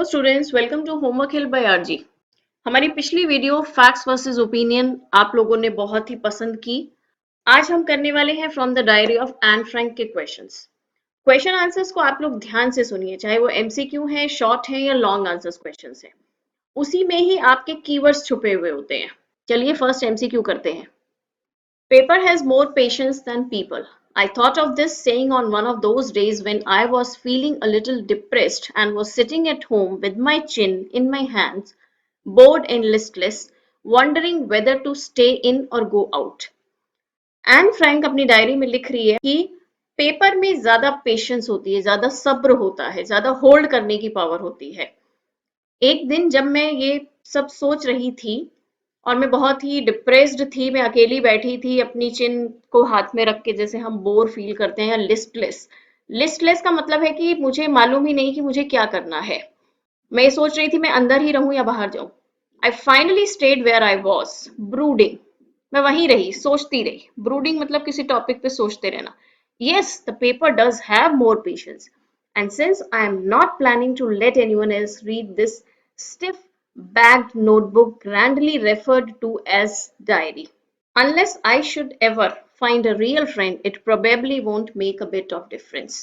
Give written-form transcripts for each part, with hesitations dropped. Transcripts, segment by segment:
Students, welcome to homework help by RG. हमारी पिछली video facts versus opinion आप लोगों ने बहुत ही पसंद की। आज हम करने वाले हैं from the diary of Anne Frank के क्वेश्चंस। क्वेश्चन आंसर्स को आप लोग ध्यान से सुनिए, चाहे वो एमसीक्यू है, शॉर्ट है या लॉन्ग आंसर्स क्वेश्चंस है। उसी में ही आपके कीवर्ड्स छुपे हुए होते हैं। चलिए फर्स्ट एमसीक्यू करते हैं। Paper has more patience than people. I thought of this saying on one of those days when I was feeling a little depressed and was sitting at home with my chin in my hands, bored and listless, wondering whether to stay in or go out. Anne Frank अपनी diary में लिख रही है कि paper में ज्यादा patience होती है, ज्यादा सब्र होता है, ज्यादा होल्ड करने की पावर होती है। एक दिन जब मैं ये सब सोच रही थी और मैं बहुत ही डिप्रेस्ड थी, मैं अकेली बैठी थी अपनी चिन को हाथ में रख के, जैसे हम बोर फील करते हैं, या लिस्टलेस। लिस्टलेस का मतलब है कि मुझे मालूम ही नहीं कि मुझे क्या करना है। मैं सोच रही थी मैं अंदर ही रहूं या बाहर जाऊं। I finally stayed where I was brooding. मैं वहीं रही, सोचती रही। ब्रूडिंग मतलब किसी टॉपिक पे सोचते रहना। Yes, the paper does have more patience. And since I am not planning to let anyone else read this stiff bagged notebook grandly referred to as diary, unless I should ever find a real friend, it probably won't make a bit of difference.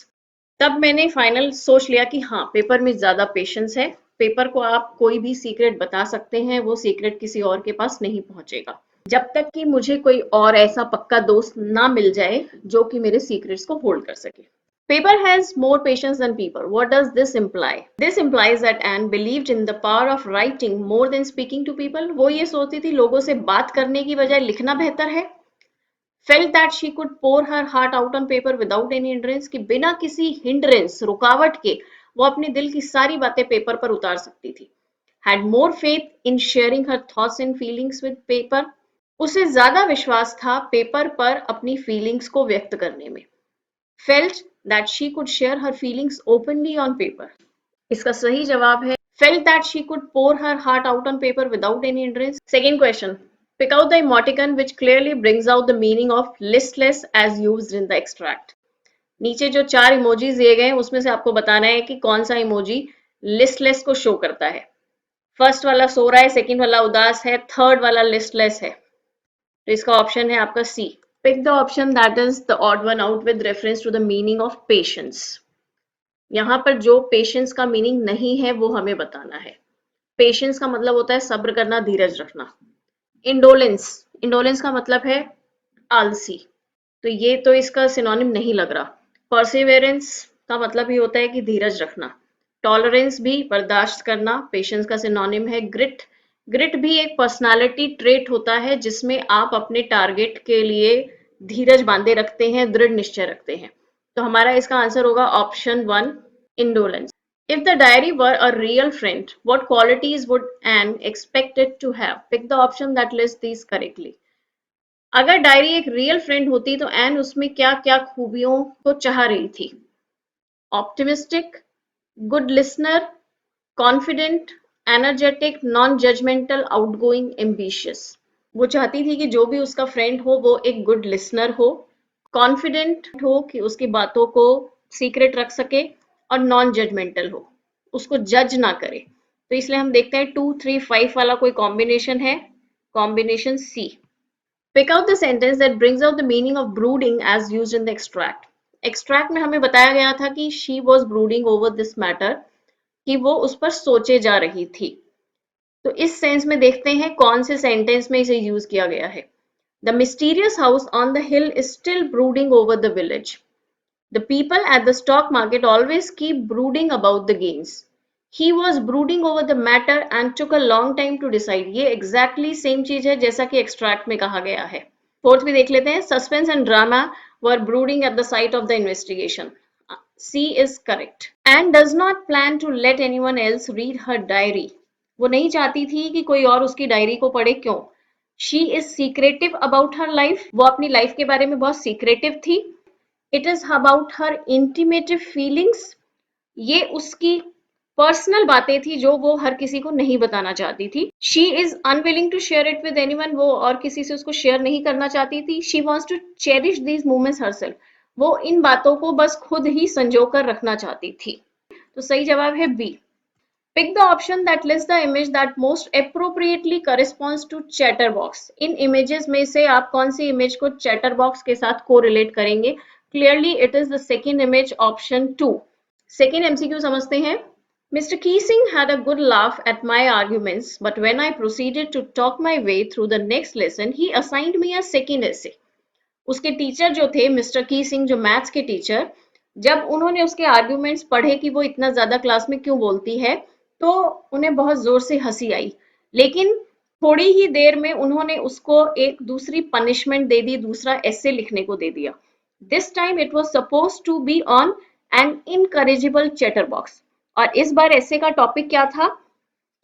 तब मैंने final सोच लिया कि हाँ, paper में ज्यादा patience है। Paper को आप कोई भी सीक्रेट बता सकते हैं, वो सीक्रेट किसी और के पास नहीं पहुंचेगा, जब तक कि मुझे कोई और ऐसा पक्का दोस्त ना मिल जाए जो कि मेरे सीक्रेट्स को होल्ड कर सके। Paper has more patience than people. What does this imply? This implies that Anne believed in the power of writing more than speaking to people. वो ये सोचती थी लोगों से बात करने की बजाय लिखना बेहतर है। Felt that she could pour her heart out on paper without any hindrance, कि बिना किसी hindrance, रुकावट के वो अपने दिल की सारी बातें पेपर पर उतार सकती थी। Had more faith in sharing her thoughts and feelings with paper. उसे ज्यादा विश्वास था पेपर पर अपनी फीलिंग्स को व्यक्त करने में। Felt that she could share her feelings openly on paper. इसका सही जवाब है felt that she could pour her heart out on paper without any hindrance. Second question. Pick out the emoticon which clearly brings out the meaning of listless as used in the extract. नीचे जो 4 emojis दिए गए हैं उसमें से आपको बताना है कि कौन सा इमोजी लिस्टलेस को शो करता है। फर्स्ट वाला सो रहा है, सेकंड वाला उदास है, थर्ड वाला लिस्टलेस है। तो इसका ऑप्शन है आपका C. Pick the option that is the odd one out with reference to the meaning of patience. यहाँ पर जो पेशेंस का मीनिंग नहीं है वो हमें बताना है। पेशेंस का मतलब होता है सब्र करना, धीरज रखना। इंडोलेंस, इंडोलेंस का मतलब है आलसी, तो ये तो इसका सिनोनिम नहीं लग रहा। परसिवेरेंस का मतलब ही होता है कि धीरज रखना। टॉलरेंस भी बर्दाश्त करना, पेशेंस का सिनोनिम है ग्रिट। ग्रिट भी एक पर्सनालिटी ट्रेट होता है जिसमें आप अपने टारगेट के लिए धीरज बांधे रखते हैं, दृढ़ निश्चय रखते हैं। तो हमारा इसका आंसर होगा option 1, indolence. If the diary were a real friend, what qualities would Anne expect it to have? Pick the option that lists these correctly. अगर डायरी एक रियल फ्रेंड होती तो एन उसमें क्या क्या खूबियों को चाह रही थी? Optimistic, good listener, confident, energetic, non judgmental, outgoing, ambitious. वो चाहती थी कि जो भी उसका फ्रेंड हो वो एक गुड लिसनर हो, कॉन्फिडेंट हो कि उसकी बातों को सीक्रेट रख सके, और नॉन जजमेंटल हो, उसको जज ना करे। तो इसलिए हम देखते हैं 2, 3, 5 वाला कोई कॉम्बिनेशन है, combination C. Pick out the sentence that brings out the meaning of brooding as used in the extract. Extract में हमें बताया गया था कि she was brooding over this matter, कि वो उस पर सोचे जा रही थी। तो इस सेंस में देखते हैं कौन से सेंटेंस में इसे यूज किया गया है। The mysterious house on the hill is still brooding over the village. The people at the stock market always keep brooding about the gains. He was brooding over the matter and took a long time to decide. ये exactly same चीज है जैसा कि extract में कहा गया है। Fourth भी देख लेते हैं। Suspense and drama were brooding at the site of the investigation. C is correct. Anne does not plan to let anyone else read her diary. वो नहीं चाहती थी कि कोई और उसकी डायरी को पढ़े। क्यों? She is secretive about her life. वो अपनी लाइफ के बारे में बहुत secretive थी। It is about her intimate feelings. ये उसकी पर्सनल बातें थी जो वो हर किसी को नहीं बताना चाहती थी। She is unwilling to share it with anyone. वो और किसी से उसको शेयर नहीं करना चाहती थी। She wants to cherish these moments herself. वो इन बातों को बस खुद ही संजो कर रखना चाहती थी। तो सही जवाब है B. Pick the option that lists the image that most appropriately corresponds to chatterbox. In images में से आप कौन सी image को chatterbox के साथ correlate करेंगे? Clearly it is the second image, option 2. Second MCQ समझते हैं. Mr. Keesing had a good laugh at my arguments, but when I proceeded to talk my way through the next lesson, he assigned me a second essay. उसके teacher जो थे mister की सिंह, जो maths के teacher, जब उन्होंने उसके arguments पढ़े कि वो इतना ज्यादा क्लास में क्यों बोलती है, तो उन्हें बहुत जोर से हंसी आई। लेकिन थोड़ी ही देर में उन्होंने उसको एक दूसरी पनिशमेंट दे दी, दूसरा एसे लिखने को दे दिया। This time it was supposed to be on an incorrigible chatterbox, और इस बार एसे का टॉपिक क्या था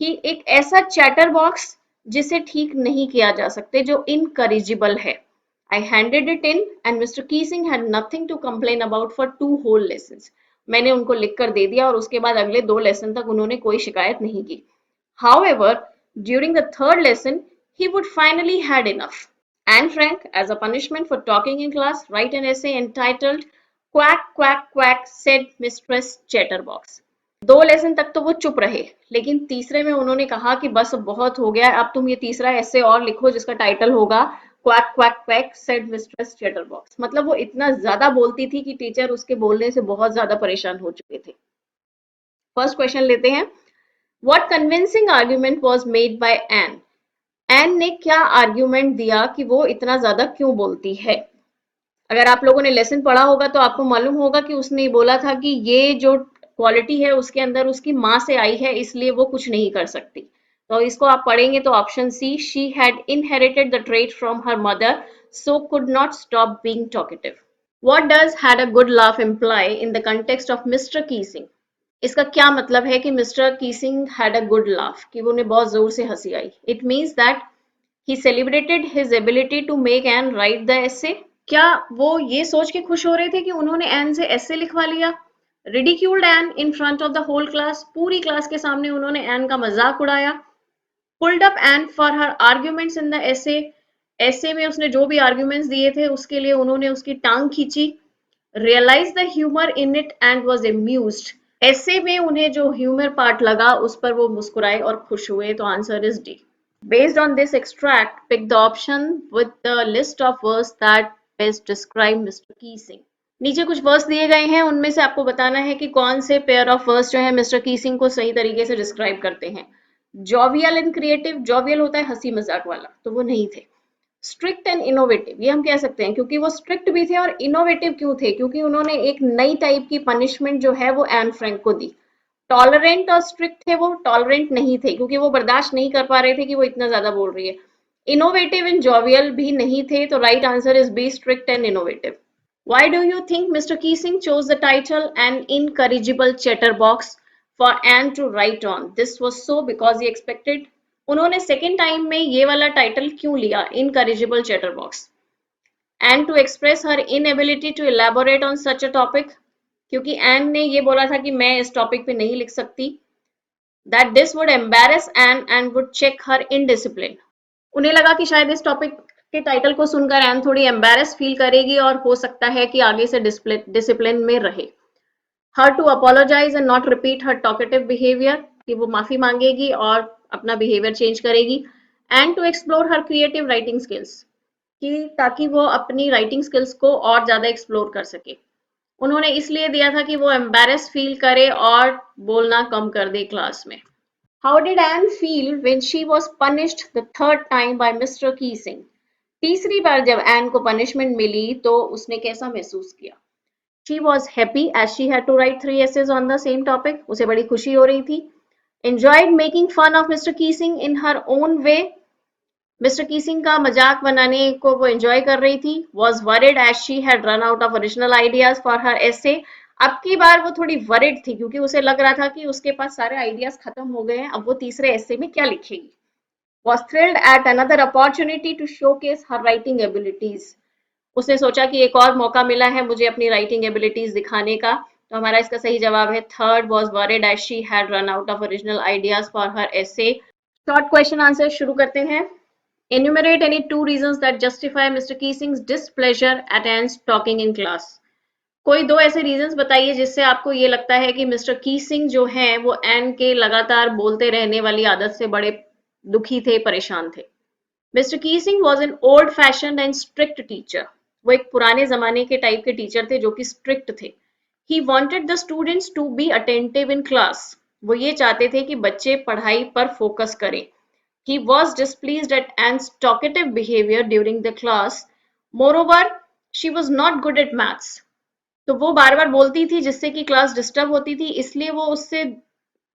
कि एक ऐसा चैटर बॉक्स जिसे ठीक नहीं किया जा सकते, जो इनकरेजिबल है। I handed it in and Mr. Keesing had nothing to complain about for 2 whole lessons. मैंने उनको लिख कर दे दिया और उसके बाद अगले 2 लेसन तक उन्होंने कोई शिकायत नहीं की। However, during the third lesson, he would finally had enough. Anne Frank, as a punishment for talking in class, write an essay entitled "Quack Quack Quack," said Mistress Chatterbox. 2 lesson तक तो वो चुप रहे, लेकिन तीसरे में उन्होंने कहा कि बस अब बहुत हो गया, अब तुम ये तीसरा ऐसे और लिखो जिसका टाइटल होगा quack quack quack said mistress chatterbox. मतलब वो इतना ज्यादा बोलती थी कि टीचर उसके बोलने से बहुत ज्यादा परेशान हो चुके थे। फर्स्ट क्वेश्चन लेते हैं। What convincing argument was made by Anne? Anne ने क्या आर्ग्यूमेंट दिया कि वो इतना ज्यादा क्यों बोलती है? अगर आप लोगों ने लेसन पढ़ा होगा तो आपको मालूम होगा कि उसने बोला था कि ये जो क्वालिटी है उसके अंदर उसकी माँ से आई है, इसलिए वो कुछ नहीं कर सकती। तो इसको आप पढ़ेंगे तो option C, she had inherited the trait from her mother so could not stop being talkative. What does had a good laugh imply in the context of Mister Keesing? इसका क्या मतलब है कि Mister Keesing had a good laugh, कि वो उन्हें बहुत जोर से हंसी आई? It means that he celebrated his ability to make and write the essay. क्या वो ये सोच के खुश हो रहे थे कि उन्होंने एन से एसे लिखवा लिया? Ridiculed Anne in front of the whole class, पूरी क्लास के सामने उन्होंने एन का मजाक उड़ाया। Pulled up Anne for her arguments in the essay, essay में उसने जो भी आर्ग्यूमेंट्स दिए थे उसके लिए उन्होंने उसकी टांग खींची। Realise the humour in it and was amused, essay में उन्हें जो ह्यूमर पार्ट लगा उस पर वो मुस्कुराए और खुश हुए। तो answer is D. Based on this extract, pick the option with the list of words that best describe Mr. Keesing. नीचे कुछ वर्ड्स दिए गए हैं, उनमें से आपको बताना है कि कौन से पेयर ऑफ वर्ड्स जो है मिस्टर कीसिंग को सही तरीके से डिस्क्राइब करते हैं। जॉवियल एंड क्रिएटिव, जॉवियल होता है हंसी मजाक वाला, तो वो नहीं थे। स्ट्रिक्ट एंड इनोवेटिव, ये हम कह सकते हैं, क्योंकि वो स्ट्रिक्ट भी थे। और इनोवेटिव क्यों थे? क्योंकि उन्होंने एक नई टाइप की पनिशमेंट जो है वो एन फ्रैंक को दी। टॉलरेंट और स्ट्रिक्ट थे, वो टॉलरेंट नहीं थे क्योंकि वो बर्दाश्त नहीं कर पा रहे थे कि वो इतना ज्यादा बोल रही है। इनोवेटिव एंड जॉवियल भी नहीं थे, तो right answer is B, strict and innovative. Why do you think Mr. Keesing chose the title An Incorrigible Chatterbox for Anne to write on? This was so because he expected, उन्होंने second time में ये वाला title क्यों लिया, incorrigible chatterbox? And to express her inability to elaborate on such a topic, क्योंकि Anne ने ये बोला था कि मैं इस टॉपिक पे नहीं लिख सकती। That this would embarrass Anne and would check her indiscipline, उन्हें लगा कि शायद इस टॉपिक के टाइटल को सुनकर एन थोड़ी एम्बेरस फील करेगी और हो सकता है कि आगे से डिसिप्लिन में रहे। Her to apologize and not repeat her talkative behaviour, कि वो माफी मांगेगी और अपना बिहेवियर चेंज करेगी। And to explore her creative writing skills, कि ताकि वो अपनी राइटिंग स्किल्स को और ज्यादा एक्सप्लोर कर सके। उन्होंने इसलिए दिया था कि वो एम्बेरस फील करे और बोलना कम कर दे क्लास में। How did Anne feel when she was punished the third time by Mr. Keesing? तीसरी बार जब एन को पनिशमेंट मिली तो उसने कैसा महसूस किया? She was happy as she had to write 3 essays on the same topic. उसे बड़ी खुशी हो रही थी। Enjoyed making fun of Mr. Keesing in her own way. Mister Keesing का मजाक बनाने को वो एंजॉय कर रही थी। Was worried as she had run out of original ideas for her essay, अब की बार वो थोड़ी वरिड थी क्योंकि उसे लग रहा था कि उसके पास सारे आइडियाज खत्म हो गए हैं, अब वो तीसरे एसे में क्या लिखेगी। Was thrilled at another opportunity to showcase her writing abilities, उसने सोचा कि एक और मौका मिला है मुझे अपनी राइटिंग एबिलिटीज दिखाने का। तो हमारा इसका सही जवाब है third, was worried as she had run out of original ideas for her essay. Short question answer शुरू करते हैं। Enumerate any 2 reasons that justify Mr. Keesing's displeasure at Anne's talking in class. कोई दो ऐसे रीजंस बताइए जिससे आपको ये लगता है कि मिस्टर कीसिंग जो हैं वो एन के लगातार बोलते रहने वाली आदत से बड़े दुखी थे, परेशान थे। Mister Keesing was an old fashion and strict teacher. वो एक पुराने जमाने के टाइप के टीचर थे जो कि स्ट्रिक्ट थे। He wanted the students to be attentive in class. वो ये चाहते थे कि बच्चे पढ़ाई पर फोकस करें। He was displeased at Anne's talkative behavior during the class. Moreover, she was not good at maths. तो वो बार बार बोलती थी जिससे कि क्लास डिस्टर्ब होती थी, इसलिए वो उससे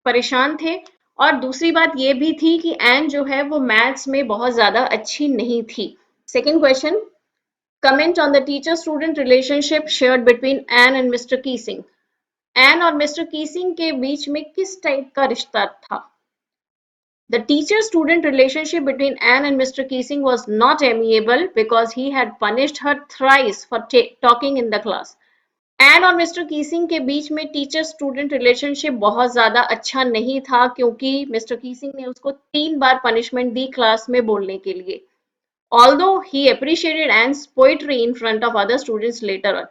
परेशान थे। और दूसरी बात ये भी थी कि एन जो है वो मैथ्स में बहुत ज्यादा अच्छी नहीं थी। Second question, comment on the teacher student relationship shared between Anne and Mister Keesing. Anne और मिस्टर कीसिंग के बीच में किस टाइप का रिश्ता था? The teacher-student relationship between Anne and Mr. Keesing was not amiable because he had punished her thrice for talking in the class. Anne और mister Keesing के बीच में टीचर स्टूडेंट रिलेशनशिप बहुत ज्यादा अच्छा नहीं था क्योंकि मिस्टर कीसिंग ने उसको 3 बार पनिशमेंट दी क्लास में बोलने के लिए। Although he appreciated Anne's poetry in front of other students later on,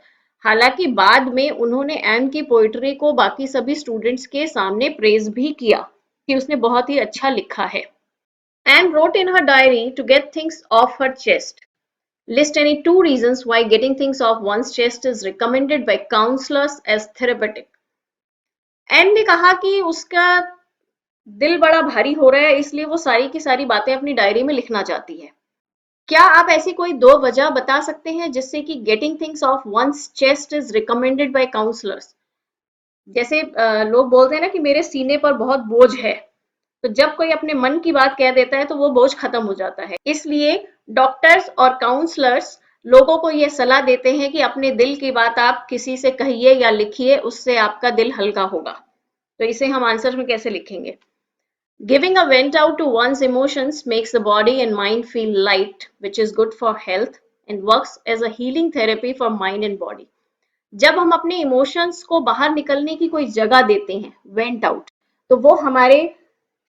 हालांकि बाद में उन्होंने एन की पोइट्री को बाकी सभी स्टूडेंट्स के सामने प्रेज भी किया कि उसने बहुत ही अच्छा लिखा है। Anne wrote in her diary to get things off her chest. List any 2 reasons why getting things off one's chest is recommended by counselors as therapeutic. Anne ने कहा कि उसका दिल बड़ा भारी हो रहा है, इसलिए वो सारी की सारी बातें अपनी डायरी में लिखना चाहती है। क्या आप ऐसी कोई 2 वजह बता सकते हैं जिससे कि getting things off one's chest is recommended by counsellors? जैसे लोग बोलते हैं ना कि मेरे सीने पर बहुत बोझ है, तो जब कोई अपने मन की बात कह देता है तो वो बोझ खत्म हो जाता है। इसलिए डॉक्टर्स और काउंसलर्स लोगों को ये सलाह देते हैं कि अपने दिल की बात आप किसी से कहिए या लिखिए, उससे आपका दिल हल्का होगा। तो इसे हम आंसर में कैसे लिखेंगे? Giving a vent out to one's emotions makes the body and mind feel light, which is good for health and works as a healing therapy for mind and body. जब हम अपने इमोशंस को बाहर निकलने की कोई जगह देते हैं, वेंट आउट, तो वो हमारे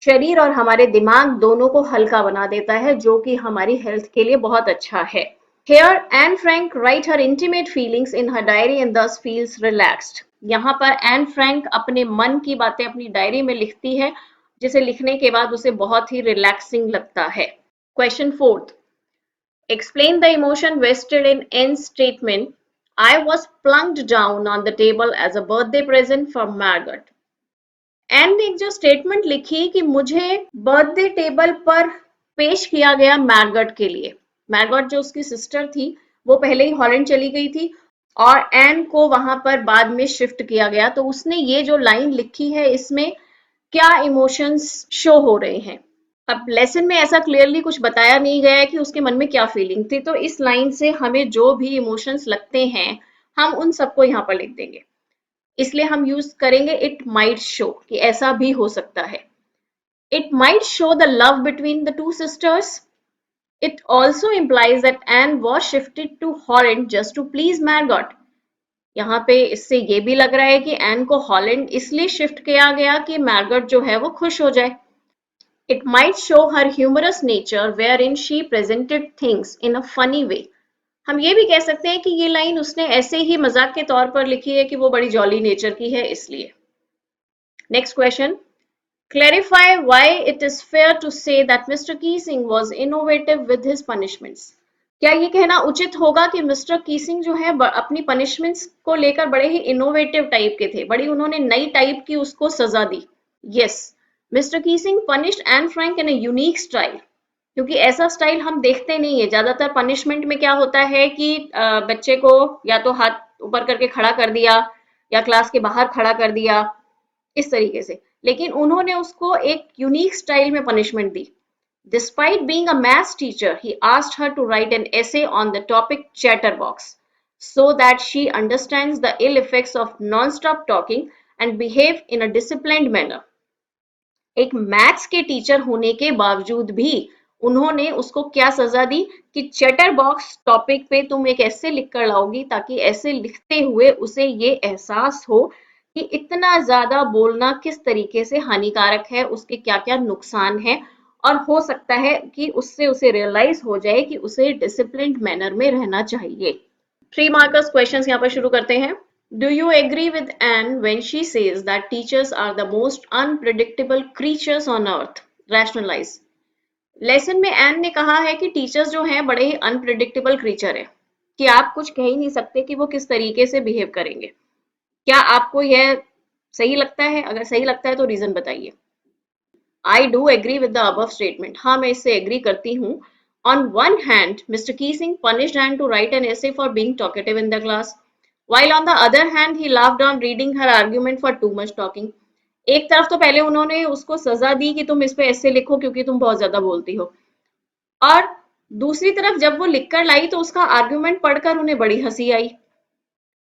शरीर और हमारे दिमाग दोनों को हल्का बना देता है, जो कि हमारी हेल्थ के लिए बहुत अच्छा है। Here, Anne Frank write her intimate feelings in her diary and thus feels relaxed. यहाँ पर एन फ्रैंक अपने मन की बातें अपनी डायरी में लिखती है, जिसे लिखने के बाद उसे बहुत ही रिलैक्सिंग लगता है। Question 4, explain the emotion vested in N's statement, I was plunked down on the table as a birthday present from Margaret. Anne ने एक जो स्टेटमेंट लिखी कि मुझे बर्थडे टेबल पर पेश किया गया मैरगट के लिए। मैरगट जो उसकी सिस्टर थी, वो पहले ही हॉलैंड चली गई थी और एन को वहां पर बाद में शिफ्ट किया गया। तो उसने ये जो लाइन लिखी है, इसमें क्या इमोशंस शो हो रहे हैं? अब लेसन में ऐसा क्लियरली कुछ बताया नहीं गया है कि उसके मन में क्या फीलिंग थी, तो इस लाइन से हमें जो भी इमोशंस लगते हैं, हम उन सबको यहाँ पर लिख देंगे। इसलिए हम यूज करेंगे इट माइट शो, कि ऐसा भी हो सकता है। It might show the love between the two sisters. It also implies that Anne was shifted to Holland just to please Margot. यहाँ पे इससे ये भी लग रहा है कि एन को हॉलैंड इसलिए शिफ्ट किया गया कि मैरगट जो है वो खुश हो जाए। It might show her humorous nature wherein she presented things in a funny way. हम ये भी कह सकते हैं कि ये लाइन उसने ऐसे ही मजाक के तौर पर लिखी है कि वो बड़ी जॉली नेचर की है, इसलिए। Next question, clarify why it is fair to say that Mister Keesing was innovative with his punishments. क्या ये कहना उचित होगा कि मिस्टर कीसिंग जो है अपनी पनिशमेंट्स को लेकर बड़े ही इनोवेटिव टाइप के थे, बड़ी उन्होंने नई टाइप की उसको सजा दी? Yes, Mister Keesing punished Anne Frank in a unique style, क्योंकि ऐसा स्टाइल हम देखते नहीं है। ज्यादातर पनिशमेंट में क्या होता है कि बच्चे को या तो हाथ ऊपर करके खड़ा कर दिया या क्लास के बाहर खड़ा कर दिया, इस तरीके से। लेकिन उन्होंने उसको एक यूनिक स्टाइल में punishment the. Despite being a maths teacher, he asked her to write an essay on the topic chatterbox so that she understands the ill effects of non-stop talking and behave in a disciplined manner. एक maths के teacher होने के बावजूद भी उन्होंने उसको क्या सजा दी कि चैटर बॉक्स टॉपिक पे तुम एक ऐसे लिख कर लाओगी ताकि ऐसे लिखते हुए उसे ये एहसास हो कि इतना ज्यादा बोलना किस तरीके से हानिकारक है, उसके क्या क्या नुकसान है, और हो सकता है कि उससे उसे रियलाइज हो जाए कि उसे डिसिप्लिन्ड मैनर में रहना चाहिए। 3 मार्कर्स क्वेश्चंस यहाँ पर शुरू करते हैं। Do you agree with Anne when she says that teachers are the most unpredictable creatures on earth? Rationalize. Lesson में एन ने कहा है कि टीचर्स जो हैं बड़े ही अनप्रिडिक्टेबल क्रीचर है कि आप कुछ कह ही नहीं सकते कि वो किस तरीके से बिहेव करेंगे। क्या आपको यह सही लगता है? अगर सही लगता है तो रीजन बताइए। I do agree with the above statement. हाँ, मैं इससे एग्री करती हूँ। On one hand Mister Keesing punished Anne to write an essay for being talkative in the class, while on the other hand he laughed on reading her argument for too much talking. एक तरफ तो पहले उन्होंने उसको सजा दी कि तुम इस पे ऐसे लिखो क्योंकि तुम बहुत ज्यादा बोलती हो, और दूसरी तरफ जब वो लिखकर लाई तो उसका आर्ग्यूमेंट पढ़कर उन्हें बड़ी हंसी आई।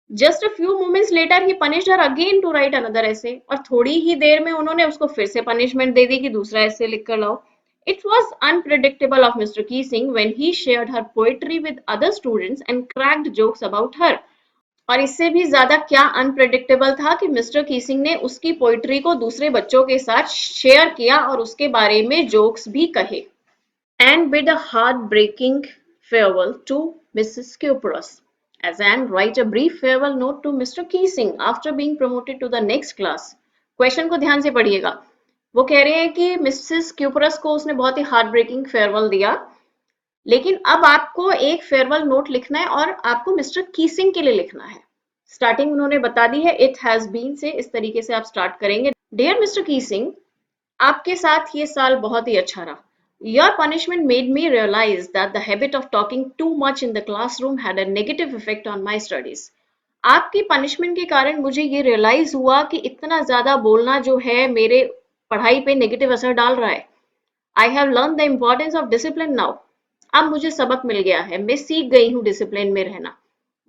Just a few moments later he punished her again to write another essay, और थोड़ी ही देर में उन्होंने उसको फिर से पनिशमेंट दे दी कि दूसरा ऐसे लिख कर लाओ। It was unpredictable of Mister Keesing when he shared her poetry with other students and cracked jokes about her. और इससे भी ज्यादा क्या अनप्रिडिक्टेबल था कि मिस्टर कीसिंग ने उसकी पोइट्री को दूसरे बच्चों के साथ शेयर किया और उसके बारे में जोक्स भी कहे। And bid a heartbreaking farewell to Mrs. Kypros, as Anne write a brief farewell note to Mr. Keesing after being promoted to the next class. Question को ध्यान से पढ़िएगा। वो कह रहे हैं कि मिसेस क्यूपरस को उसने बहुत ही हार्ट ब्रेकिंग फेयरवेल दिया, लेकिन अब आपको एक फेयरवेल नोट लिखना है और आपको मिस्टर कीसिंग के लिए लिखना है। स्टार्टिंग उन्होंने बता दी है, इट हैज बीन से इस तरीके से आप स्टार्ट करेंगे। डियर मिस्टर कीसिंग, आपके साथ ये साल बहुत ही अच्छा रहा। Your punishment made me realize that the habit of talking too much in the classroom had a negative effect on my studies. आपकी पनिशमेंट के कारण मुझे ये रियलाइज हुआ कि इतना ज्यादा बोलना जो है मेरे पढ़ाई पे नेगेटिव असर डाल रहा है। I have learn the importance of discipline now. अब मुझे सबक मिल गया है, मैं सीख गई हूँ डिसिप्लिन में रहना।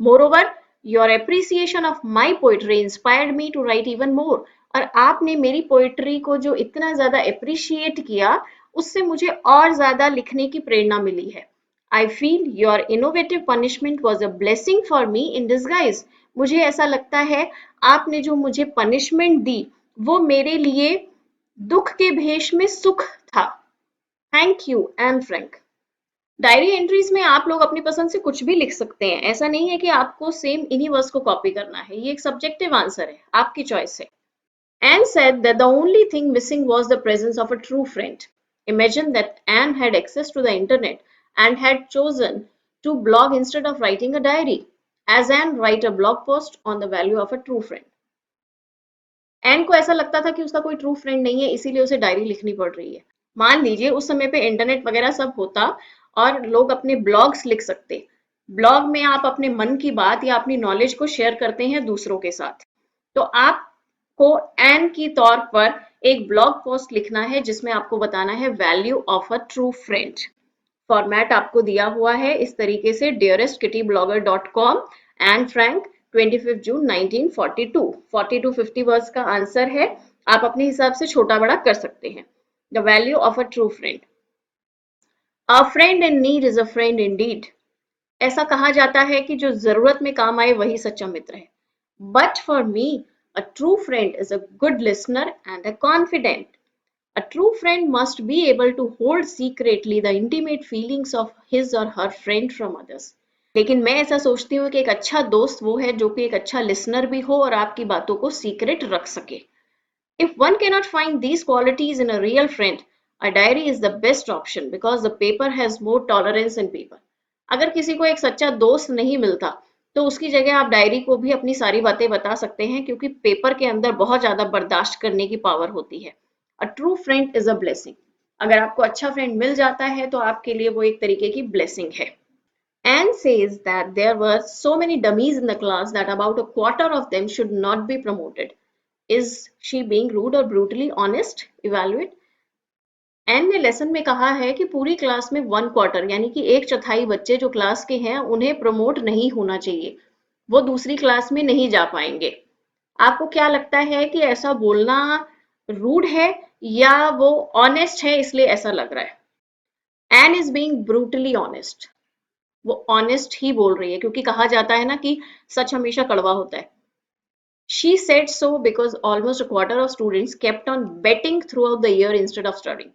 Moreover, your appreciation of my poetry inspired me to write even more. और आपने मेरी पोइट्री को जो इतना ज्यादा अप्रिशिएट किया, उससे मुझे और ज्यादा लिखने की प्रेरणा मिली है। I feel your innovative punishment was a blessing for me in disguise. मुझे ऐसा लगता है आपने जो मुझे पनिशमेंट दी वो मेरे लिए दुख के भेष में सुख था। Thank you Anne Frank. Diary entries में आप लोग अपनी पसंद से कुछ भी लिख सकते हैं, ऐसा नहीं है कि आपको सेम इन्हीं वर्ड्स को कॉपी करना है, ये एक सब्जेक्टिव आंसर है, आपकी चॉइस है। Anne said that the only thing missing was the presence of a true friend. Imagine that Anne had access to the internet and had chosen to blog instead of writing a diary. As Anne write a blog post on the value of a true friend. Anne को ऐसा लगता था कि उसका कोई true friend नहीं है, इसीलिए उसे डायरी लिखनी पड़ रही है। मान लीजिए उस समय पे इंटरनेट वगैरह सब होता और लोग अपने ब्लॉग्स लिख सकते। ब्लॉग में आप अपने मन की बात या अपनी नॉलेज को शेयर करते हैं दूसरों के साथ। तो आपको एन की तौर पर एक ब्लॉग पोस्ट लिखना है जिसमें आपको बताना है value of a true friend. Format आपको दिया हुआ है इस तरीके से, dearestkittyblogger.com, and Frank 25 June 1942। 40 to 50 words का आंसर है, आप अपने हिसाब से छोटा बड़ा कर सकते हैं। The value of a true friend. A friend in need is a friend Indeed. ऐसा कहा जाता है कि जो जरूरत में काम आए वही सच्चा मित्र है। But for me a true friend is a good listener and a confident. A true friend must be able to hold secretly the intimate feelings of his or her friend from others. लेकिन मैं ऐसा सोचती हूँ कि एक अच्छा दोस्त वो है जो कि एक अच्छा लिसनर भी हो और आपकी बातों को सीक्रेट रख सके। If one cannot find these qualities in a real friend, a diary is the best option because the paper has more tolerance in people. अगर किसी को एक सच्चा दोस्त नहीं मिलता तो उसकी जगह आप डायरी को भी अपनी सारी बातें बता सकते हैं, क्योंकि पेपर के अंदर बहुत ज्यादा बर्दाश्त करने की पावर होती है। A true friend is a blessing. अगर आपको अच्छा फ्रेंड मिल जाता है तो आपके लिए वो एक तरीके की ब्लेसिंग है। Anne says that there were so many dummies in the class that about a quarter of them should not be promoted. Is she being rude or brutally honest? Evaluate. Anne ने lesson में कहा है कि पूरी class में 1/4 यानी कि 1/4 बच्चे जो क्लास के हैं उन्हें प्रमोट नहीं होना चाहिए, वो दूसरी क्लास में नहीं जा पाएंगे। आपको क्या लगता है कि ऐसा बोलना रूड है या वो ऑनेस्ट है इसलिए ऐसा लग रहा है? Anne is being brutally honest. वो ऑनेस्ट ही बोल रही है क्योंकि कहा जाता है ना कि सच हमेशा कड़वा होता है। She said so because almost a quarter of students kept on betting throughout the year instead of studying.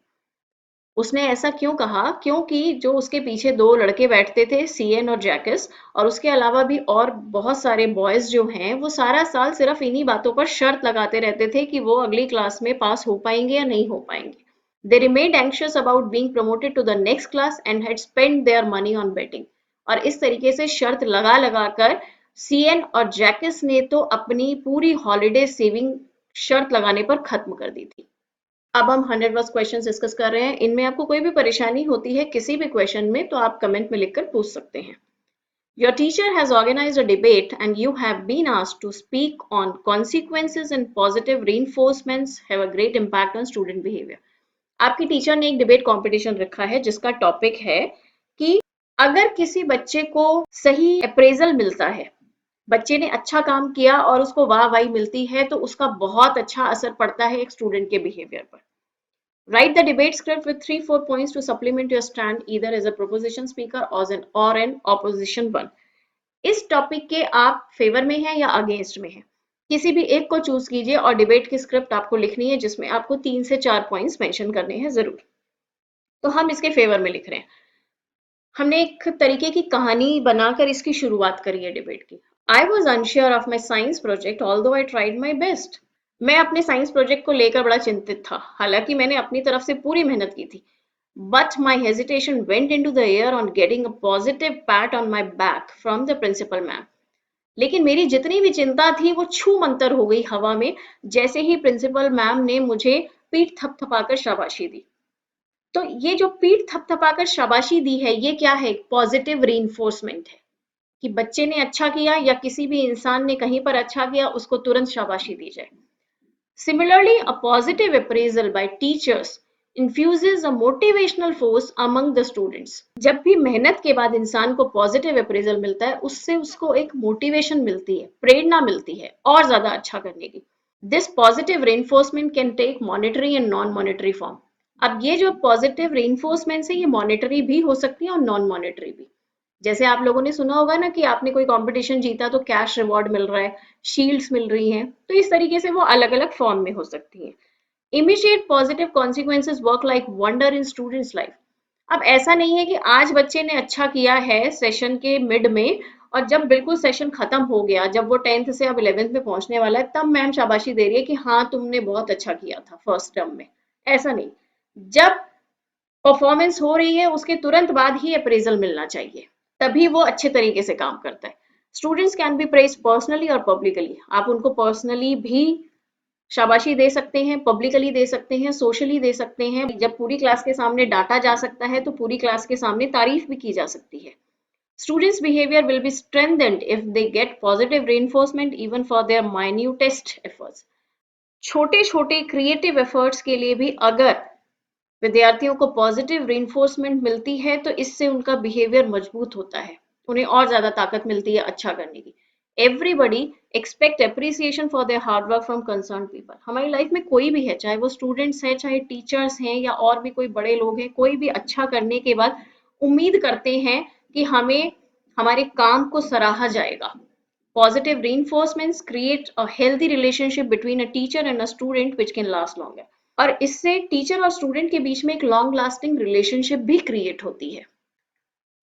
उसने ऐसा क्यों कहा? क्योंकि जो उसके पीछे 2 लड़के बैठते थे, सीएन और जैकस, और उसके अलावा भी और बहुत सारे बॉयज़ जो हैं, वो सारा साल सिर्फ़ इन्हीं बातों पर शर्त लगाते रहते थे कि वो अगली क्लास में पास हो पाएँगे या नहीं हो पाएँगे। They remained anxious about being promoted to the next class and had spent their money on betting. और इस तरीके से शर्त लगा-लगा कर सीएन और जैकस ने तो अपनी पूरी हॉलिडे सेविंग शर्त लगाने पर खत्म कर दी थी। अब हम 100 वर्ड्स क्वेश्चन डिस्कस कर रहे हैं। इनमें आपको कोई भी परेशानी होती है किसी भी क्वेश्चन में तो आप कमेंट में लिखकर पूछ सकते हैं। Your teacher has organized a debate and you have been asked to speak on consequences and positive reinforcements have a great impact on student behavior. आपकी टीचर ने एक डिबेट कंपटीशन रखा है जिसका टॉपिक है कि अगर किसी बच्चे को सही अप्रेजल मिलता है, बच्चे ने अच्छा काम किया और उसको वाह-वाही मिलती है तो उसका बहुत अच्छा असर पड़ता है एक स्टूडेंट के बिहेवियर पर। Write the debate script with 3-4 points to supplement your stand either as a proposition speaker or an opposition one. इस टॉपिक के आप फेवर में हैं या अगेंस्ट में हैं? किसी भी एक को चूज कीजिए और डिबेट की स्क्रिप्ट आपको लिखनी है जिसमें आपको 3 से 4 पॉइंट्स मेंशन करने हैं जरूर। तो हम इसके फेवर में लिख रहे हैं। हमने एक तरीके की कहानी बनाकर इसकी शुरुआत करी है डिबेट की। I was unsure of my science project although I tried my best. मैं अपने साइंस प्रोजेक्ट को लेकर बड़ा चिंतित था, हालांकि मैंने अपनी तरफ से पूरी मेहनत की थी। But my hesitation went into the air on getting a positive pat on my back from the principal ma'am. लेकिन मेरी जितनी भी चिंता थी वो छू मंतर हो गई हवा में जैसे ही प्रिंसिपल मैम ने मुझे पीठ थपथपाकर शाबाशी दी। तो ये जो पीठ थपथपाकर शाबाशी दी है ये क्या है? पॉजिटिव रीइंफोर्समेंट है कि बच्चे ने अच्छा किया या किसी भी इंसान ने कहीं पर अच्छा किया उसको तुरंत शाबाशी दी जाए। Similarly, a positive appraisal by teachers infuses a motivational force among the students. जब भी मेहनत के बाद इंसान को पॉजिटिव अप्रेजल मिलता है उससे उसको एक मोटिवेशन मिलती है, प्रेरणा मिलती है और ज्यादा अच्छा करने की। This positive reinforcement can take monetary and non-monetary form. अब ये जो पॉजिटिव reinforcement है ये मॉनेटरी भी हो सकती है और नॉन मॉनेटरी भी। जैसे आप लोगों ने सुना होगा ना कि आपने कोई कंपटीशन जीता तो कैश रिवॉर्ड मिल रहा है, शील्ड्स मिल रही हैं, तो इस तरीके से वो अलग-अलग फॉर्म में हो सकती हैं। Immediate positive consequences work like wonder in students life. अब ऐसा नहीं है कि आज बच्चे ने अच्छा किया है सेशन के मिड में और जब बिल्कुल सेशन खत्म हो गया, जब वो 10th से अब 11th में पहुंचने वाला है, तब मैम शाबाशी दे रही है कि हाँ तुमने बहुत अच्छा किया था फर्स्ट टर्म में। ऐसा नहीं, जब परफॉर्मेंस हो रही है उसके तुरंत बाद ही अप्रेजल मिलना चाहिए, तभी वो अच्छे तरीके से काम करता है। Students can be praise personally और पब्लिकली। आप उनको पर्सनली भी शाबाशी दे सकते हैं, पब्लिकली दे सकते हैं, सोशली दे सकते हैं। जब पूरी क्लास के सामने डांटा जा सकता है तो पूरी क्लास के सामने तारीफ भी की जा सकती है। Students behaviour will be strengthened if they get positive reinforcement even for their minutest efforts. छोटे छोटे क्रिएटिव एफर्ट्स के लिए भी अगर विद्यार्थियों को पॉजिटिव रीइंफोर्समेंट मिलती है तो इससे उनका बिहेवियर मजबूत होता है, उन्हें और ज्यादा ताकत मिलती है अच्छा करने की। Everybody expect appreciation for their hard work from concern people. हमारी लाइफ में कोई भी है, चाहे वो स्टूडेंट्स हैं, चाहे टीचर्स हैं या और भी कोई बड़े लोग हैं, कोई भी अच्छा करने के बाद उम्मीद करते हैं कि हमें हमारे काम को सराहा जाएगा। Positive reinforcements create a healthy relationship between a teacher and a student which can last longer. और इससे टीचर और स्टूडेंट के बीच में एक लॉन्ग लास्टिंग रिलेशनशिप भी क्रिएट होती है।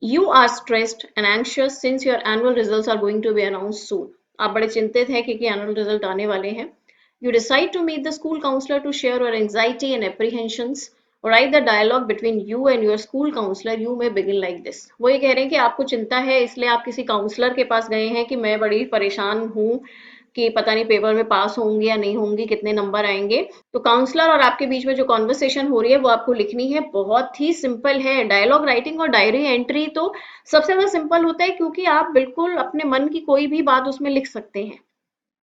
You are stressed and anxious since your annual results are going to be announced soon. आप बड़े चिंतित हैं क्योंकि एनुअल रिजल्ट आने वाले हैं। You decide to meet the school counselor to share your anxiety and apprehensions. Write the dialogue between you and your school counselor. You may begin like this. वो ये कह रहे हैं कि आपको चिंता है इसलिए आप किसी काउंसलर के पास गए हैं कि मैं बड़ी परेशान हूँ कि पता नहीं पेपर में पास होंगे या नहीं होंगी, कितने नंबर आएंगे। तो काउंसलर और आपके बीच में जो कॉन्वर्सेशन हो रही है वो आपको लिखनी है। बहुत ही सिंपल है। डायलॉग राइटिंग और डायरी एंट्री तो सबसे ज्यादा सिंपल होता है क्योंकि आप बिल्कुल अपने मन की कोई भी बात उसमें लिख सकते हैं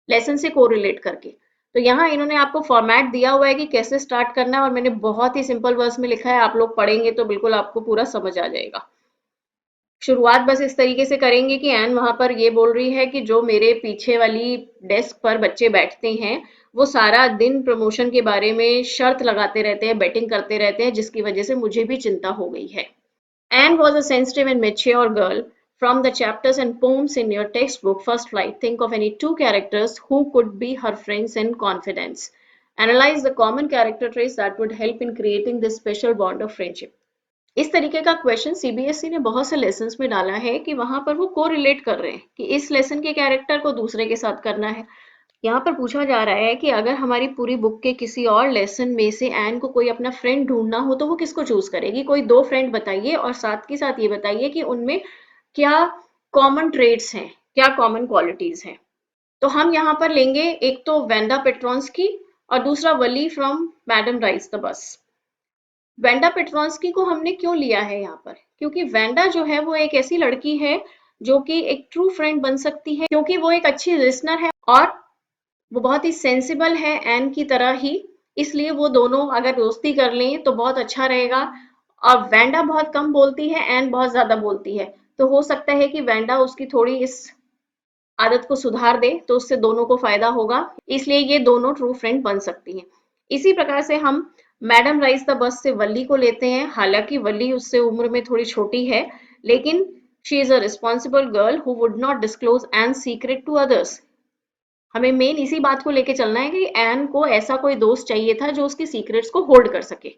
लेसन से कोरिलेट करके। तो यहाँ इन्होंने आपको फॉर्मेट दिया हुआ है कि कैसे स्टार्ट करना है और मैंने बहुत ही सिंपल वर्ड्स में लिखा है। आप लोग पढ़ेंगे तो बिल्कुल आपको पूरा समझ आ जाएगा। शुरुआत बस इस तरीके से करेंगे कि एन वहां पर ये बोल रही है कि जो मेरे पीछे वाली डेस्क पर बच्चे बैठते हैं वो सारा दिन प्रमोशन के बारे में शर्त लगाते रहते हैं, बैटिंग करते रहते हैं, जिसकी वजह से मुझे भी चिंता हो गई है। Anne was a sensitive and mature girl. From the chapters and poems in your textbook, First Flight, think of any two characters who could be her friends in confidence. Analyze the common character traits that would help in creating this special bond of friendship. इस तरीके का question CBSE ने बहुत से lessons में डाला है कि वहां पर वो को रिलेट कर रहे हैं कि इस लेसन के कैरेक्टर को दूसरे के साथ करना है। यहाँ पर पूछा जा रहा है कि अगर हमारी पूरी बुक के किसी और लेसन में से एन को कोई अपना फ्रेंड ढूंढना हो तो वो किसको चूज करेगी। कोई 2 फ्रेंड बताइए और साथ के साथ ये बताइए कि उनमें क्या कॉमन ट्रेड्स हैं, क्या कॉमन क्वालिटीज हैं। तो हम यहाँ पर लेंगे एक तो वेंडा पेट्रोन्स्की और दूसरा Valli from Madam Rides the Bus. Wanda Petronski को हमने क्यों लिया है यहाँ पर, क्योंकि वेंडा जो है वो एक ऐसी लड़की है जो कि एक ट्रू फ्रेंड बन सकती है, क्योंकि वो एक अच्छी लिसनर है और वो बहुत ही सेंसिबल है एन की तरह ही। इसलिए वो दोनों अगर दोस्ती कर लें तो बहुत अच्छा रहेगा। और वेंडा बहुत कम बोलती है, एन बहुत ज्यादा बोलती है, तो हो सकता है कि वेंडा उसकी थोड़ी इस आदत को सुधार दे तो उससे दोनों को फायदा होगा। इसलिए ये दोनों ट्रू फ्रेंड बन सकती हैं। इसी प्रकार से हम मैडम राइस द बस से वल्ली को लेते हैं। हालांकि वल्ली उससे उम्र में थोड़ी छोटी है, लेकिन she is a responsible girl who would not disclose an secret to others. हमें मेन इसी बात को लेके चलना है कि एन को ऐसा कोई दोस्त चाहिए था जो उसकी सीक्रेट्स को होल्ड कर सके।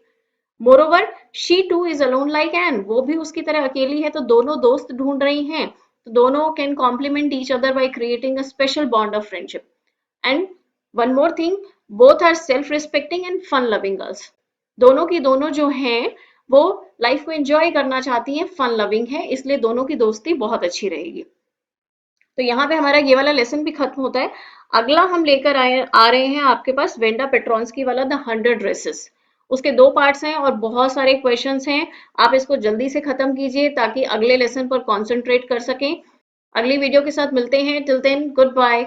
Moreover she two is alone like an, वो भी उसकी तरह अकेली है, तो दोनों दोस्त ढूंढ रही हैं। तो दोनों can complement each other by creating a special bond of friendship. And one more thing, both are self respecting and fun loving girls. दोनों की दोनों जो हैं वो लाइफ को एंजॉय करना चाहती हैं, फन लविंग है, इसलिए दोनों की दोस्ती बहुत अच्छी रहेगी। तो यहाँ पे हमारा ये वाला लेसन भी खत्म होता है। अगला हम लेकर आ रहे हैं आपके पास वेंडा पेट्रोन्स्की वाला द 100 ड्रेसेस। उसके 2 पार्ट्स हैं और बहुत सारे क्वेश्चंस हैं। आप इसको जल्दी से खत्म कीजिए ताकि अगले लेसन पर कॉन्सेंट्रेट कर सकें। अगली वीडियो के साथ मिलते हैं। Till then good bye.